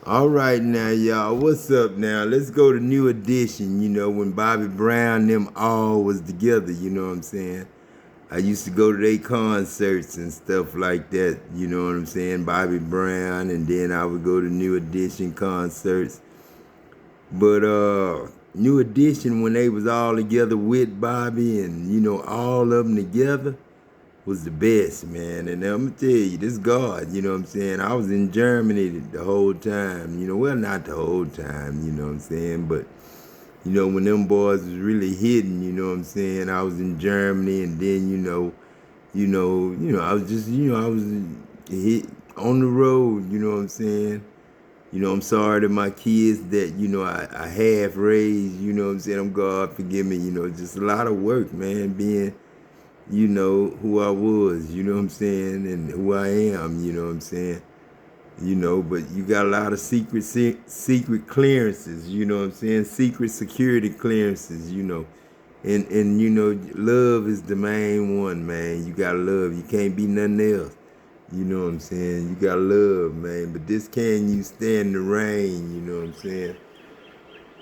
All right now, y'all. What's up now? Let's go to New Edition, when Bobby Brown them all was together, you know what I'm saying? I used to go to their concerts and stuff like that, you know what I'm saying? Bobby Brown, and then I would go to New Edition concerts. But New Edition, when they was all together with Bobby and, all of them together, was the best, man. And I'm gonna tell you, this God, you know what I'm saying? I was in Germany the whole time, well, not the whole time, you know what I'm saying? But, when them boys was really hitting, you know what I'm saying? I was in Germany, and then, I was just, I was hit on the road, you know what I'm saying? I'm sorry to my kids that, I half raised, you know what I'm saying? I'm God forgive me, just a lot of work, man, being who I was, you know what I'm saying, and who I am, you know what I'm saying, but you got a lot of secret clearances, you know what I'm saying, secret security clearances, and love is the main one, man. You gotta love. You can't be nothing else. You know what I'm saying? You gotta love, man. But this can you stand the rain, you know what I'm saying?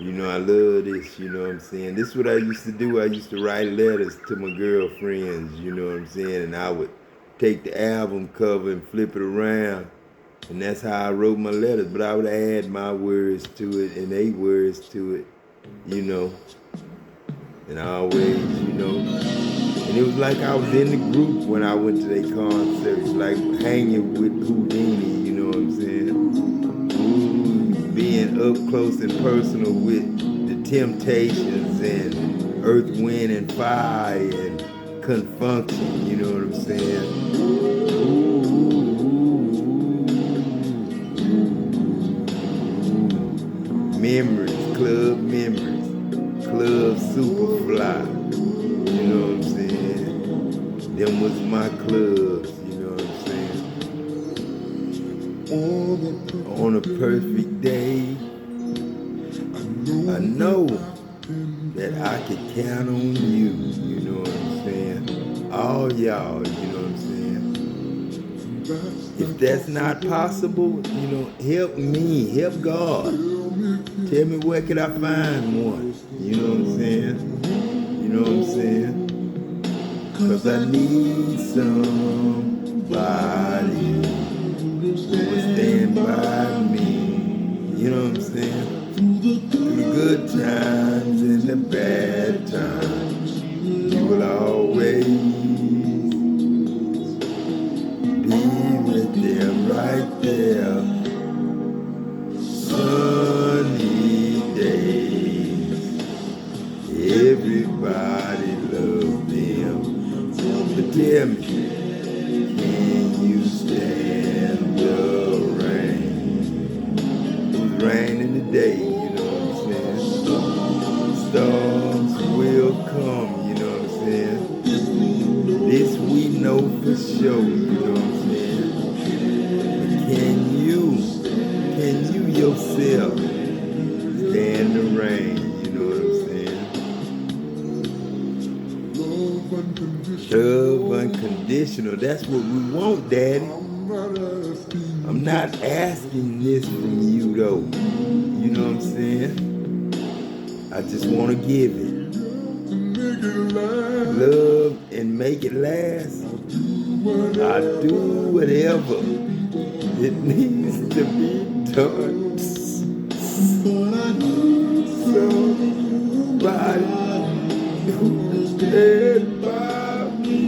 I love this, you know what I'm saying? This is what I used to do. I used to write letters to my girlfriends, you know what I'm saying? And I would take the album cover and flip it around. And that's how I wrote my letters. But I would add my words to it and they words to it, you know. And I always, and it was like I was in the group when I went to their concerts, like hanging with Houdini, you know what I'm saying? Being up close and personal with the Temptations and Earth, Wind, and Fire and Confunction, you know what I'm saying? Memories, club memories, club Superfly, you know what I'm saying? Them was my clubs, you know what I'm saying? On a perfect day, I know that I could count on you know what I'm saying? All y'all, you know what I'm saying? If that's not possible, help me, help God. Tell me where could I find one, you know what I'm saying? You know what I'm saying? Cause I need somebody who will stand by me, you know what I'm saying? Through the good times and the bad times, you will always be with them right there. Sunny days, everybody loves them. But tell me, can you stand the rain? It was raining today, you know what I'm saying? Storms will come, you know what I'm saying? This we know for sure, you know what I'm saying? But can you yourself stand the rain, you know what I'm saying? Love unconditional, that's what we want, Daddy. I'm not asking this from you though, you know what I'm saying? I just want to give it. Love and make it last. I do whatever it needs to be done. But I need somebody who stand by me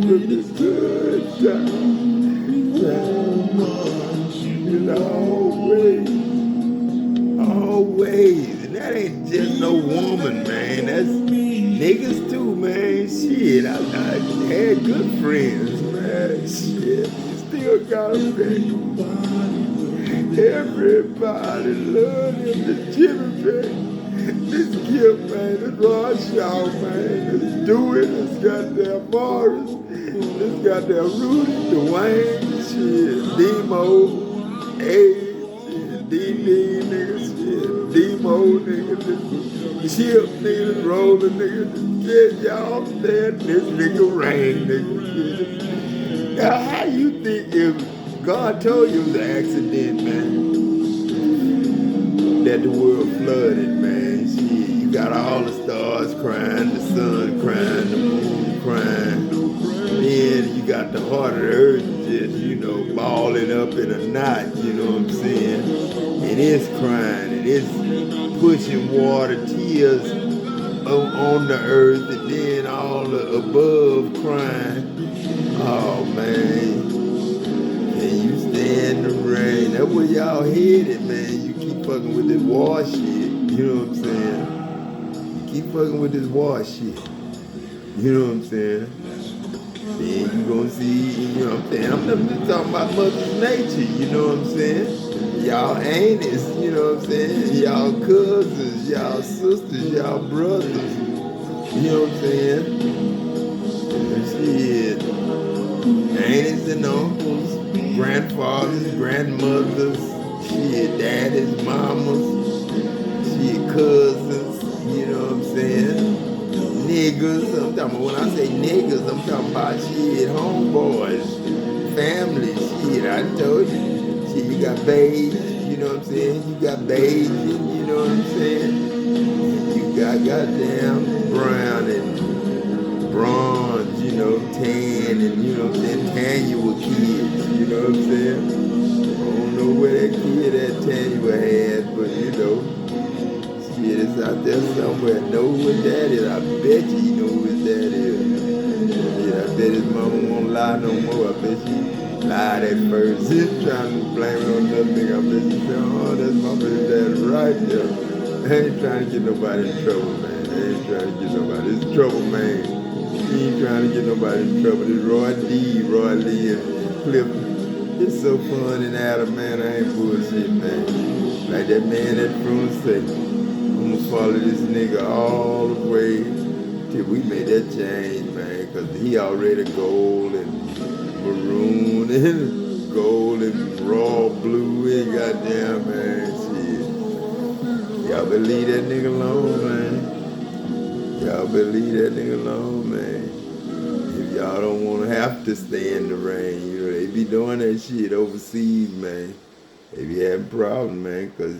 with the good times and always. And that ain't just no woman, man. That's niggas too, man. Shit, I had good friends, man. Shit, you still got a friend. Everybody love him, the Jimmy man. This Gift, man, this Roshaw, man, this Dewey, this goddamn Morris, this goddamn Rudy, Dwayne, shit, Demo, Ace, shit, D, nigga, shit, Demo, nigga, this Chip, nigga, this Roller, nigga, this shit, y'all stand this nigga Rain, nigga, shit. Now, how you think if God told you it was an accident, man, that the world flooded, man. Shit, you got all the stars crying, the sun crying, the moon crying. Then you got the heart of the earth just, balling up in a knot, you know what I'm saying? And it's crying, and it's pushing water, tears on the earth, and then all the above crying. Oh, man. Can you stand the rain? That's where y'all headed, man. You keep fucking with this war shit. You know what I'm saying? You keep fucking with this war shit. You know what I'm saying? Then you gonna see, you know what I'm saying? I'm just talking about Mother's Nature, you know what I'm saying? Y'all aunties, you know what I'm saying? Y'all cousins, y'all sisters, y'all brothers. You know what I'm saying? And shit. Aunties and uncles, grandfathers, grandmothers, shit, daddies, mamas, shit, cousins, you know what I'm saying? Niggas, I'm talking about, when I say niggas, I'm talking about shit, homeboys, family, shit, I told you. Shit, you got beige, you know what I'm saying? You got beige, you know what I'm saying? You got goddamn brown and bronze, tan, and you know what I'm saying? Tanya kids, you know what I'm saying? I don't know where that kid at Tanya had, but shit, it's out there somewhere. Know who his dad is. I bet you know who his dad is. Yeah, I bet his mama won't lie no more. I bet she lied at first. She's trying to blame it on another nigga. I bet she said, oh, that's my baby dad right there. I ain't trying to get nobody in trouble, man. I ain't trying to get nobody. It's trouble, man. He ain't trying to get nobody in trouble. It's Roy Lee, and Cliff. It's so fun in Adam, man. I ain't bullshit, man. Like that man that Bruce said, I'm gonna follow this nigga all the way till we made that change, man. Cause he already gold and maroon and gold and raw blue and goddamn, man, shit. Y'all better leave that nigga alone, man. Y'all better leave that nigga alone, man. If y'all don't want to have to stay in the rain, they be doing that shit overseas, man. They be having problems, man, because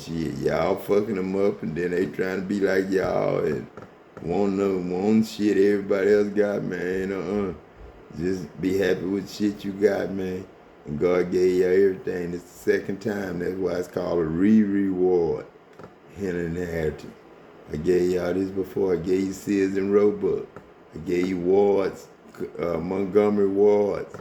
shit, y'all fucking them up, and then they trying to be like y'all and want shit everybody else got, man. Just be happy with shit you got, man. And God gave you everything. It's the second time. That's why it's called a reward. Hannah and Harrington. I gave y'all this before. I gave you Sears and Roebuck. I gave you Ward's, Montgomery Ward's.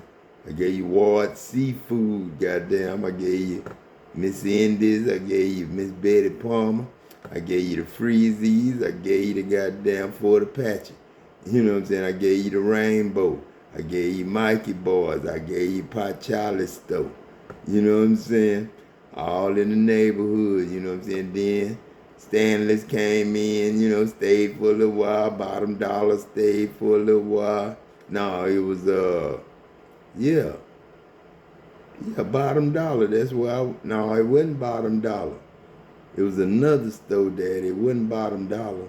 I gave you Ward Seafood, goddamn. I gave you Miss Indies. I gave you Miss Betty Palmer. I gave you the Freezies. I gave you the goddamn Fort Apache. You know what I'm saying? I gave you the Rainbow. I gave you Mikey Boys. I gave you Pot Charlie Stove. You know what I'm saying? All in the neighborhood, you know what I'm saying? Then Stanley's came in, stayed for a little while. Bottom Dollar stayed for a little while. No, it was, yeah, Bottom Dollar. That's where no, it wasn't Bottom Dollar. It was another store, Daddy. It wasn't Bottom Dollar.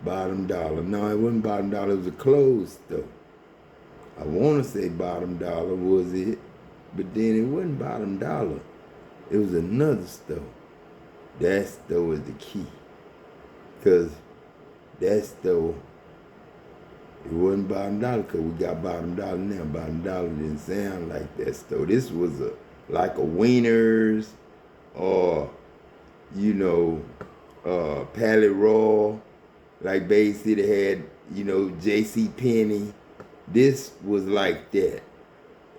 Bottom Dollar. No, it wasn't Bottom Dollar. It was a clothes store. I want to say Bottom Dollar was it, but then it wasn't Bottom Dollar. It was another store. That store was the key. Because that store, it wasn't Bottom Dollar, because we got Bottom Dollar now. Bottom Dollar didn't sound like that store. This was like a Wieners or, Pally Raw. Like Bay City had, J.C. Penney. This was like that.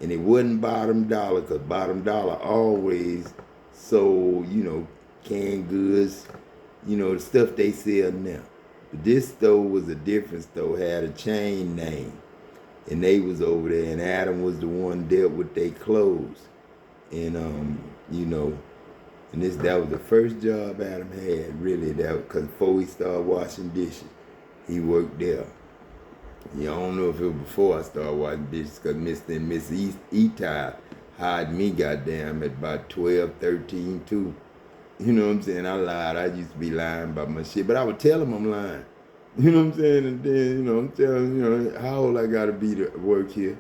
And it wasn't Bottom Dollar, because Bottom Dollar always sold, canned goods, the stuff they sell now. But this store was a different store, had a chain name. And they was over there, and Adam was the one dealt with their clothes. And, and that was the first job Adam had, really, because before he started washing dishes, he worked there. I don't know if it was before I started washing dishes, because Mr. and Miss E-Tie hired me, goddamn, at about 12, 13, too. You know what I'm saying? I lied. I used to be lying about my shit, but I would tell them I'm lying. You know what I'm saying? And then, I'm telling them, how old I got to be to work here.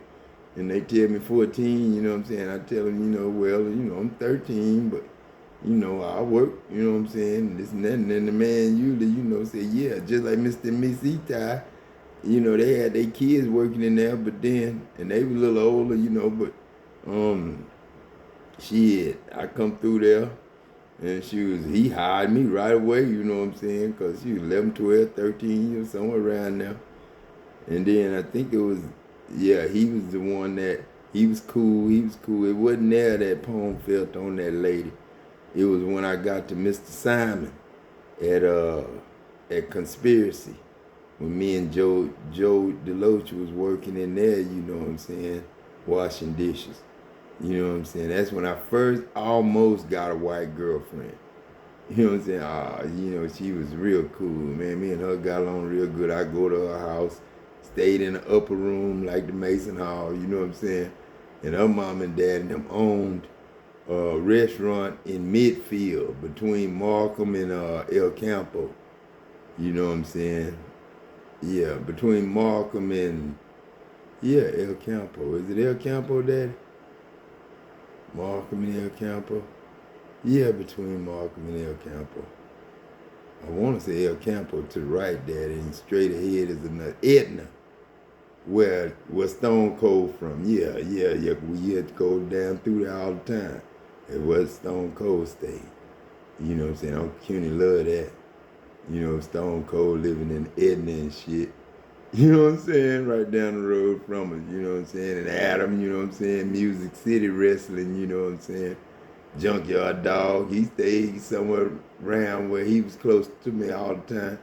And they tell me 14, you know what I'm saying? I tell them, well, I'm 13, but, I work, you know what I'm saying? This and that. And then the man usually, say, yeah, just like Mr. and Miss Etai, they had their kids working in there, but then, and they were a little older, but, shit, I come through there, and he hired me right away, you know what I'm saying? Because she was 11, 12, 13, somewhere around there. And then I think it was, yeah, he was the one that, he was cool. It wasn't there that poem felt on that lady. It was when I got to Mr. Simon at Conspiracy, when me and Joe Deloach was working in there, you know what I'm saying, washing dishes. You know what I'm saying? That's when I first almost got a white girlfriend. You know what I'm saying? She was real cool, man. Me and her got along real good. I go to her house, stayed in the upper room like the Mason Hall, you know what I'm saying? And her mom and dad and them owned a restaurant in Midfield between Markham and El Campo. You know what I'm saying? Yeah, between Markham and, yeah, El Campo. Is it El Campo, Daddy? Markham and El Campo? Yeah, between Markham and El Campo. I want to say El Campo to the right, Daddy, and straight ahead is another Etna, where Stone Cold from. Yeah. We had to go down through there all the time. It was Stone Cold stayed. You know what I'm saying? Uncle CUNY love that. Stone Cold living in Etna and shit. You know what I'm saying? Right down the road from us, you know what I'm saying? And Adam, you know what I'm saying? Music City Wrestling, you know what I'm saying? Junkyard Dog, he stayed somewhere around where he was close to me all the time.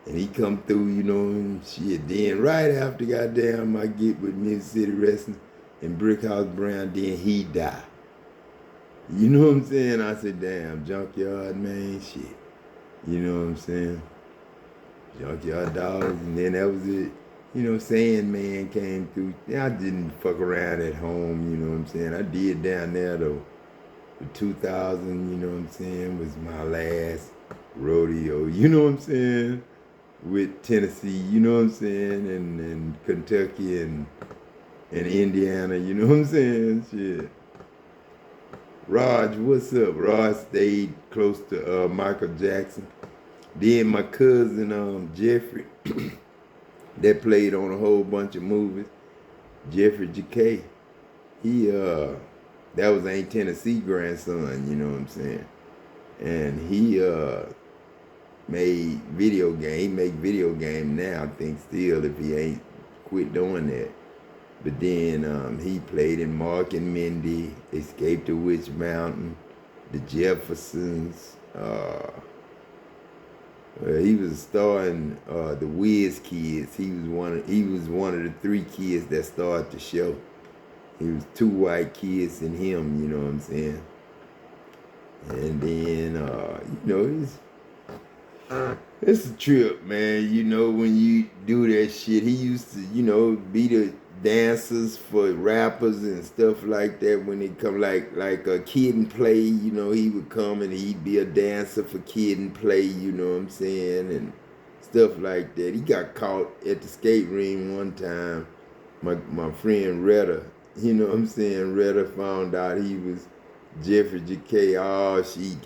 And he come through, and shit. Then right after goddamn I get with Music City Wrestling and Brickhouse Brown, then he died. You know what I'm saying? I said, damn, Junkyard, man, shit. You know what I'm saying? Junkyard Dogs, and then that was it. Sandman came through. I didn't fuck around at home, you know what I'm saying? I did down there though. The 2000, you know what I'm saying, was my last rodeo, you know what I'm saying? With Tennessee, you know what I'm saying? And Kentucky and Indiana, you know what I'm saying? Shit. Raj, what's up? Raj stayed close to Michael Jackson. Then my cousin Jeffrey, that played on a whole bunch of movies, Jeffrey J.K., he that was Ain't Tennessee grandson, you know what I'm saying? And he made video game. He make video game now, I think, still, if he ain't quit doing that. But then he played in Mark and Mindy, Escape to Witch Mountain, The Jeffersons. He was starring the Wiz Kids. He was one of the 3 kids that started the show. He was 2 white kids and him, you know what I'm saying? And then it's a trip, man. When you do that shit, he used to, be the dancers for rappers and stuff like that. When they come like a Kid and Play, he would come and he'd be a dancer for Kid and Play, you know what I'm saying, and stuff like that. He got caught at the skate ring one time. My friend Retta, you know what I'm saying, Retta found out he was Jeffrey J.K. Oh, she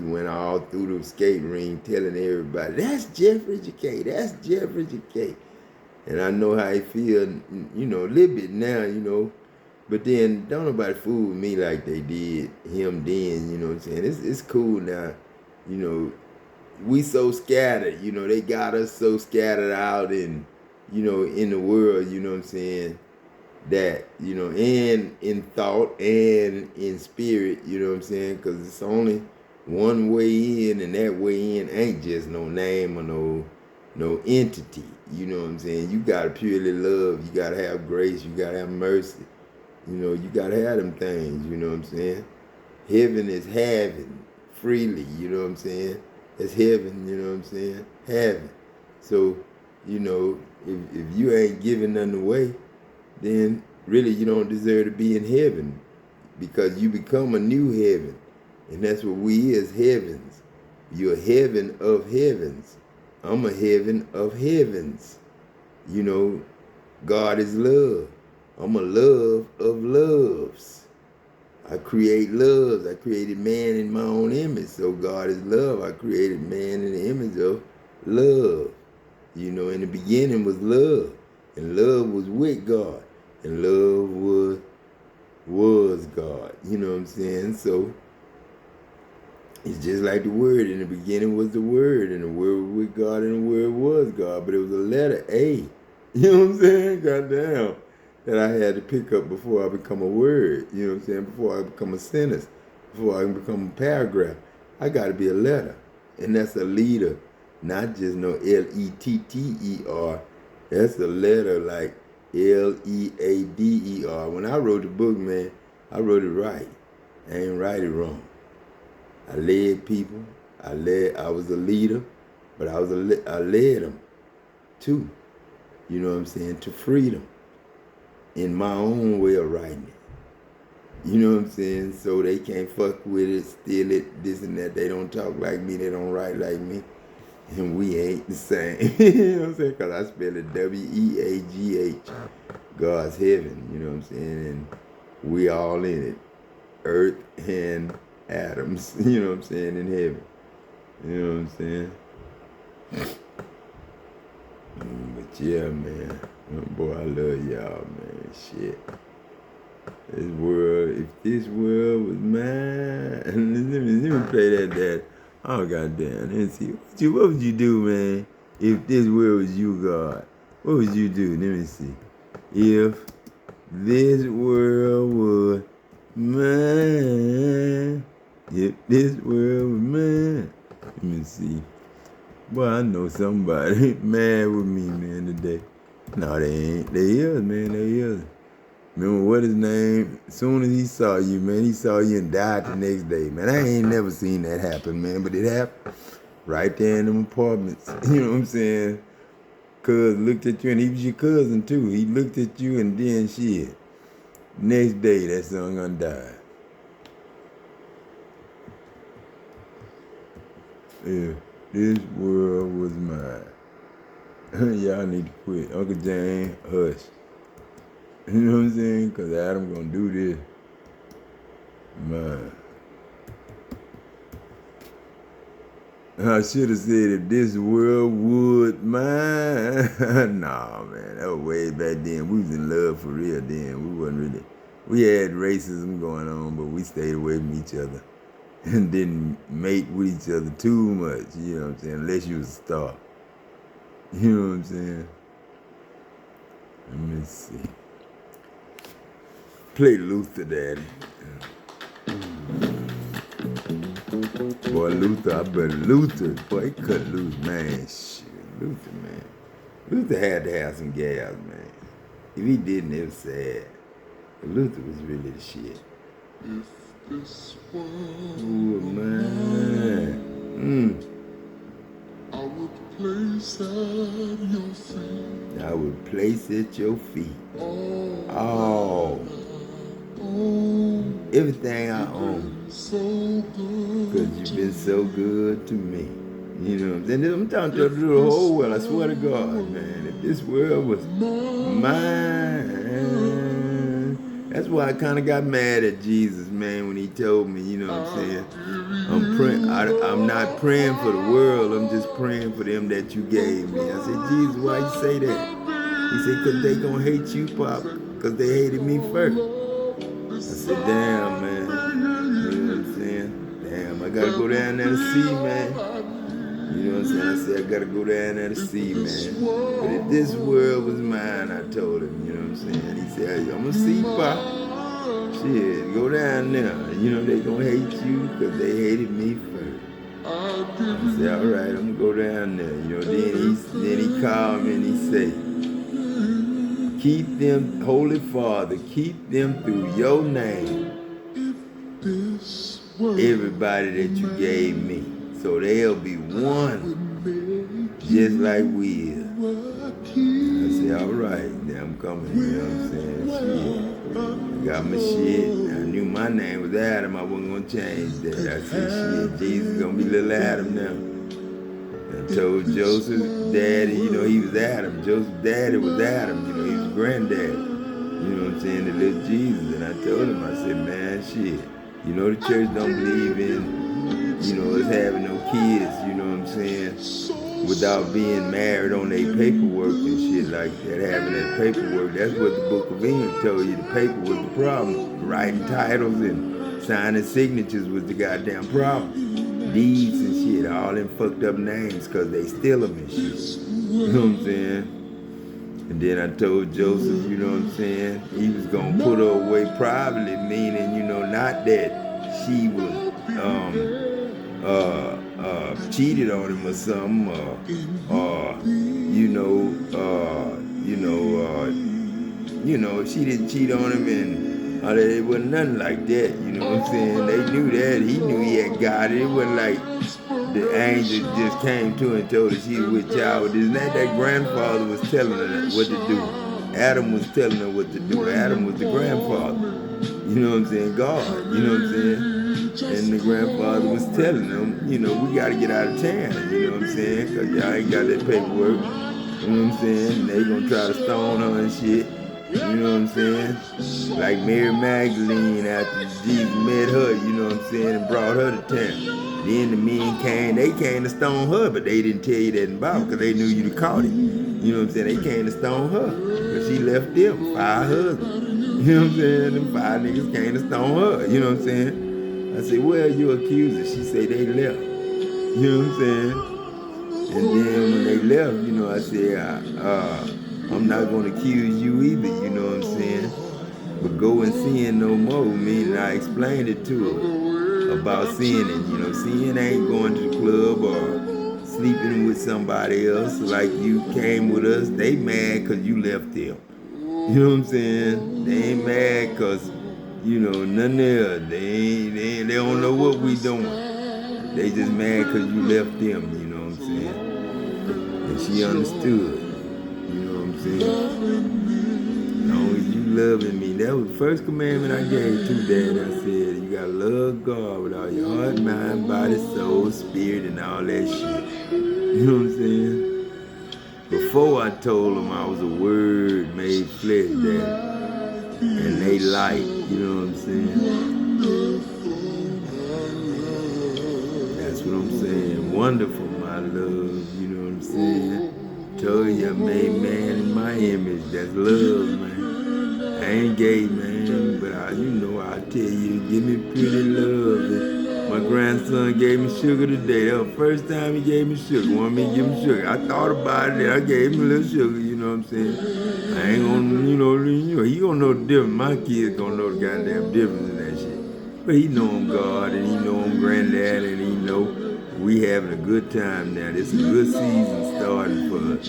went all through the skate ring telling everybody, that's Jeffrey J.K., that's Jeffrey J.K. And I know how he feel, a little bit now, but then don't nobody fool with me like they did him then, you know what I'm saying? It's cool now, we so scattered, they got us so scattered out in the world, you know what I'm saying, that, and in thought and in spirit, you know what I'm saying, because it's only one way in, and that way in ain't just no name or no entity, you know what I'm saying. You gotta purely love, you gotta have grace, you gotta have mercy, you gotta have them things, you know what I'm saying. Heaven is having freely, you know what I'm saying. It's heaven, you know what I'm saying, having. So, if you ain't giving nothing away, then really you don't deserve to be in heaven, because you become a new heaven, and that's what we is, heavens. You're a heaven of heavens. I'm a heaven of heavens. God is love. I'm a love of loves. I create loves. I created man in my own image. So God is love. I created man in the image of love. You know, in the beginning was love. And love was with God. And love was God. You know what I'm saying? So it's just like the word. In the beginning was the word. And the word was with God and the word was God. But it was a letter A. You know what I'm saying? Goddamn. That I had to pick up before I become a word. You know what I'm saying? Before I become a sentence. Before I can become a paragraph. I got to be a letter. And that's a leader. Not just no Letter. That's a letter like Leader. When I wrote the book, man, I wrote it right. I ain't write it wrong. I led people. I was a leader, but I led them too. You know what I'm saying? To freedom. In my own way of writing it. You know what I'm saying? So they can't fuck with it, steal it, this and that. They don't talk like me. They don't write like me. And we ain't the same. You know what I'm saying? Because I spell it Weagh. God's heaven. You know what I'm saying? And we all in it. Earth and atoms. You know what I'm saying? In heaven. You know what I'm saying? But yeah, man. Boy, I love y'all, man. Shit. This world, if this world was mine. let me play that. Oh, goddamn. Let me see. What would you do, man, if this world was you, God? What would you do? Let me see. If this world was mine. If this world was mine. Let me see. Boy, I know somebody mad with me, man, today. No, they ain't. They is, man. They is. Remember what his name? As soon as he saw you, man, he saw you and died the next day, man. I ain't never seen that happen, man, but it happened right there in them apartments. You know what I'm saying? Cuz looked at you, and he was your cousin too. He looked at you, and then shit. Next day, that son gonna die. If this world was mine. Y'all need to quit. Uncle Jane, hush. You know what I'm saying? Because Adam gonna do this. Man. I should have said if this world would mine. Nah, man. That was way back then. We was in love for real then. We wasn't really. We had racism going on, but we stayed away from each other. And didn't mate with each other too much. You know what I'm saying? Unless you was a star. You know what I'm saying? Let me see. Play Luther, Daddy. Boy, Luther, boy, he cut loose, man. Shit, Luther, man. Luther had to have some gas, man. If he didn't, it was sad. But Luther was really the shit. If this world man. I would place at your feet. I would place at your feet. Oh. Everything I own. Because you've been so good to me. You know what I'm saying? I'm talking to the whole world. I swear to God, man. If this world was mine. That's why I kind of got mad at Jesus, man, when he told me, you know what I'm saying? I'm not praying for the world. I'm just praying for them that you gave me. I said, Jesus, why you say that? He said, because they going to hate you, Pop, because they hated me first. I said, damn, man. You know what I'm saying? Damn, I got to go down there to see, man. You know what I'm saying? I said, I got to go down there to see, man. But if this world was mine, I told him, you know what I'm saying? He said, I'm going to see, Pop. Shit, go down there. You know, they going to hate you because they hated me first. I said, all right, I'm going to go down there. You know, then he called me and he said, keep them, Holy Father, keep them through your name. Everybody that you gave me. So they'll be one. Just like we is. I said, all right, now I'm coming, you know what I'm saying? Shit. I got my shit. I knew my name was Adam. I wasn't going to change that. I said, shit, Jesus going to be little Adam now. I told Joseph, daddy, you know, he was Adam. Joseph's daddy was Adam, you know, he was granddaddy. You know what I'm saying? The little Jesus. And I told him, I said, man, shit. You know the church don't believe in, us having no kids, you know what I'm saying? Without being married on their paperwork and shit like that, having that paperwork. That's what the Book of Enoch told you. The paper was the problem. Writing titles and signing signatures was the goddamn problem. Deeds and shit, all them fucked up names because they steal them and shit. You know what I'm saying? And then I told Joseph, you know what I'm saying, he was going to put her away privately, meaning, not that she was cheated on him or something, she didn't cheat on him and it wasn't nothing like that, you know what I'm saying? They knew that. He knew he had got it. It wasn't like the angel just came to her and told her she was with child. Isn't that grandfather was telling her what to do? Adam was telling her what to do. Adam was the grandfather. You know what I'm saying? God, you know what I'm saying? And the grandfather was telling them, we got to get out of town, you know what I'm saying? Because y'all ain't got that paperwork, you know what I'm saying? And they going to try to stone her and shit, you know what I'm saying? Like Mary Magdalene after Jesus met her, you know what I'm saying, and brought her to town. Then the men came, they came to stone her, but they didn't tell you that in the Bible because they knew you'd have caught it. You know what I'm saying? They came to stone her, but she left them, 5 husbands. You know what I'm saying? Them 5 niggas came to stone her, you know what I'm saying? I said, well, you accuser. She said they left. You know what I'm saying? And then when they left, I said, I'm not going to accuse you either, you know what I'm saying? But go and sin no more, meaning I explained it to her about sinning. Sin ain't going to the club or sleeping with somebody else like you came with us. They mad because you left them. You know what I'm saying? They ain't mad because, none else. They don't know what we doing. They just mad because you left them, you know what I'm saying? And she understood. You know what I'm saying? As long as you loving me. That was the first commandment I gave to Dad. I said, you gotta love God with all your heart, mind, body, soul, spirit, and all that shit. You know what I'm saying? Before I told them I was a word made flesh, Dad. And they like, you know what I'm saying? That's what I'm saying. Wonderful, my love, you know what I'm saying? Told you I made man in my image. That's love, man. I ain't gay, man, but I tell you, give me pretty love. My grandson gave me sugar today. That was the first time he gave me sugar. Wanted me to give him sugar. I thought about it, and I gave him a little sugar, you know what I'm saying? I ain't gonna, he gonna know the difference. My kids gonna know the goddamn difference in that shit. But he know I'm God, and he know I'm granddad, and he know we having a good time now. This is a good season starting for us.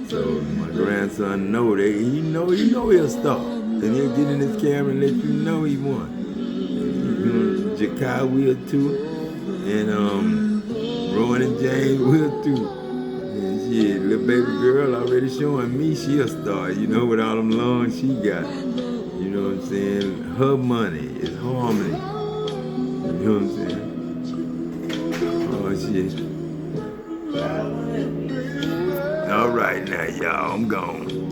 So my grandson know that he know he'll start. And he'll get in his camera and let you know he won. And, Jakai will too. And Rowan and James will too. And shit, little baby girl already showing me she'll start, with all them lungs she got. You know what I'm saying? Her money is harmony. You know what I'm saying? Oh shit. All right now, y'all, I'm gone.